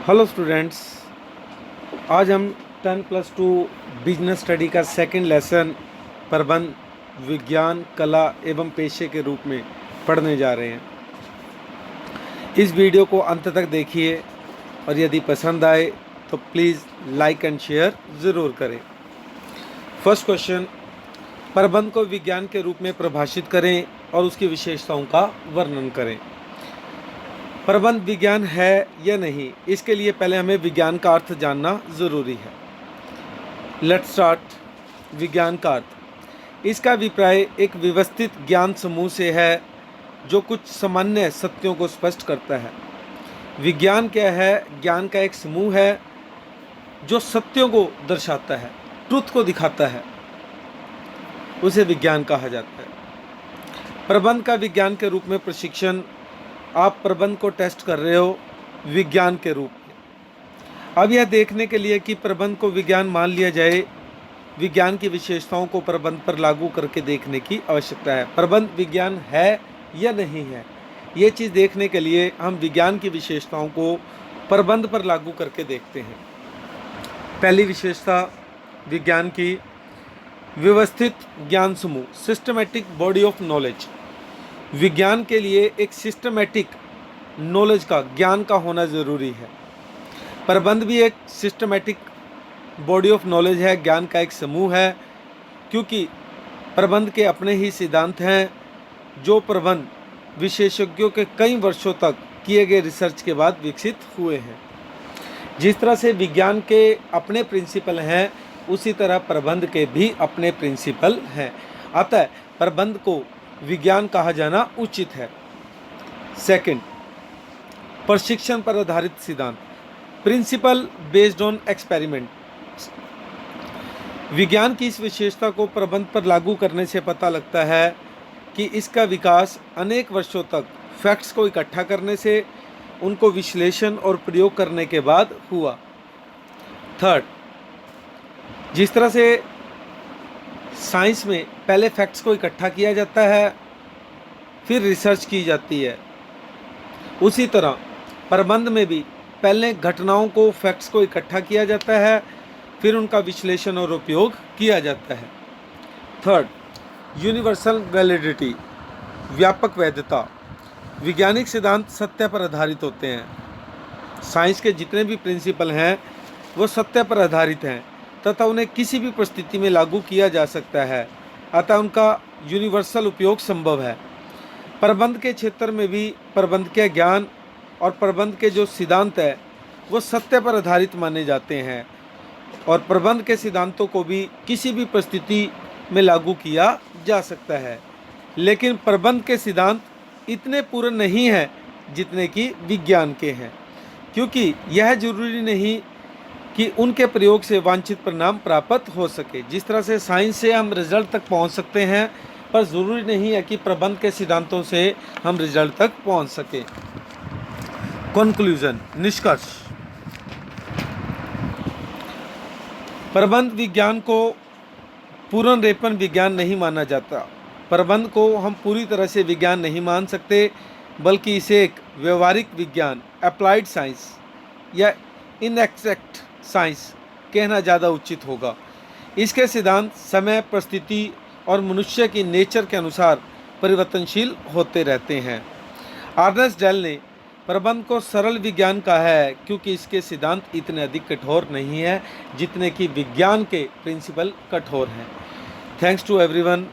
Hello students, आज हम 10+2 business study का सेकंड लेसन प्रबंध विज्ञान कला एवं पेशे के रूप में पढ़ने जा रहे हैं। इस वीडियो को अंत तक देखिए और यदि पसंद आए तो प्लीज़ लाइक एंड शेयर ज़रूर करें। फर्स्ट क्वेश्चन, प्रबंध को विज्ञान के रूप में परिभाषित करें और उसकी विशेषताओं का वर्णन करें। प्रबंध विज्ञान है या नहीं, इसके लिए पहले हमें विज्ञान का अर्थ जानना ज़रूरी है। Let's start. विज्ञान का अर्थ, इसका अभिप्राय एक व्यवस्थित ज्ञान समूह से है जो कुछ सामान्य सत्यों को स्पष्ट करता है। विज्ञान क्या है? ज्ञान का एक समूह है जो सत्यों को दर्शाता है, ट्रुथ को दिखाता है, उसे विज्ञान कहा जाता है। प्रबंध का विज्ञान के रूप में प्रशिक्षण, आप प्रबंध को टेस्ट कर रहे हो विज्ञान के रूप में। अब यह देखने के लिए कि प्रबंध को विज्ञान मान लिया जाए, विज्ञान की विशेषताओं को प्रबंध पर लागू करके देखने की आवश्यकता है। प्रबंध विज्ञान है या नहीं है, ये चीज़ देखने के लिए हम विज्ञान की विशेषताओं को प्रबंध पर लागू करके देखते हैं। पहली विशेषता विज्ञान की, व्यवस्थित ज्ञान समूह, सिस्टमैटिक बॉडी ऑफ नॉलेज। विज्ञान के लिए एक सिस्टमैटिक नॉलेज का, ज्ञान का होना ज़रूरी है। प्रबंध भी एक सिस्टमैटिक बॉडी ऑफ नॉलेज है, ज्ञान का एक समूह है, क्योंकि प्रबंध के अपने ही सिद्धांत हैं जो प्रबंध विशेषज्ञों के कई वर्षों तक किए गए रिसर्च के बाद विकसित हुए हैं। जिस तरह से विज्ञान के अपने प्रिंसिपल हैं, उसी तरह प्रबंध के भी अपने प्रिंसिपल हैं। अतः प्रबंध को विज्ञान कहा जाना उचित है। सेकंड, प्रशिक्षण पर आधारित सिद्धांत, प्रिंसिपल बेस्ड ऑन एक्सपेरिमेंट। विज्ञान की इस विशेषता को प्रबंध पर लागू करने से पता लगता है कि इसका विकास अनेक वर्षों तक फैक्ट्स को इकट्ठा करने से, उनको विश्लेषण और प्रयोग करने के बाद हुआ। थर्ड, जिस तरह से साइंस में पहले फैक्ट्स को इकट्ठा किया जाता है, फिर रिसर्च की जाती है, उसी तरह प्रबंध में भी पहले घटनाओं को, फैक्ट्स को इकट्ठा किया जाता है, फिर उनका विश्लेषण और उपयोग किया जाता है। थर्ड, यूनिवर्सल वैलिडिटी, व्यापक वैधता। वैज्ञानिक सिद्धांत सत्य पर आधारित होते हैं। साइंस के जितने भी प्रिंसिपल हैं वो सत्य पर आधारित हैं तथा उन्हें किसी भी परिस्थिति में लागू किया जा सकता है, अतः उनका यूनिवर्सल उपयोग संभव है। प्रबंध के क्षेत्र में भी प्रबंध के ज्ञान और प्रबंध के जो सिद्धांत है वो सत्य पर आधारित माने जाते हैं और प्रबंध के सिद्धांतों को भी किसी भी परिस्थिति में लागू किया जा सकता है। लेकिन प्रबंध के सिद्धांत इतने पूर्ण नहीं हैं जितने कि विज्ञान के हैं, क्योंकि यह जरूरी नहीं कि उनके प्रयोग से वांछित परिणाम प्राप्त हो सके। जिस तरह से साइंस से हम रिजल्ट तक पहुंच सकते हैं, पर ज़रूरी नहीं है कि प्रबंध के सिद्धांतों से हम रिजल्ट तक पहुंच सके। कंक्लूजन, निष्कर्ष। प्रबंध विज्ञान को पूर्णरेपण विज्ञान नहीं माना जाता। प्रबंध को हम पूरी तरह से विज्ञान नहीं मान सकते, बल्कि इसे एक व्यवहारिक विज्ञान, अप्लाइड साइंस या इनएग्जैक्ट साइंस कहना ज़्यादा उचित होगा। इसके सिद्धांत समय, परिस्थिति और मनुष्य की नेचर के अनुसार परिवर्तनशील होते रहते हैं। अर्नेस्ट डेल ने प्रबंध को सरल विज्ञान कहा है, क्योंकि इसके सिद्धांत इतने अधिक कठोर नहीं हैं जितने कि विज्ञान के प्रिंसिपल कठोर हैं। Thanks to everyone.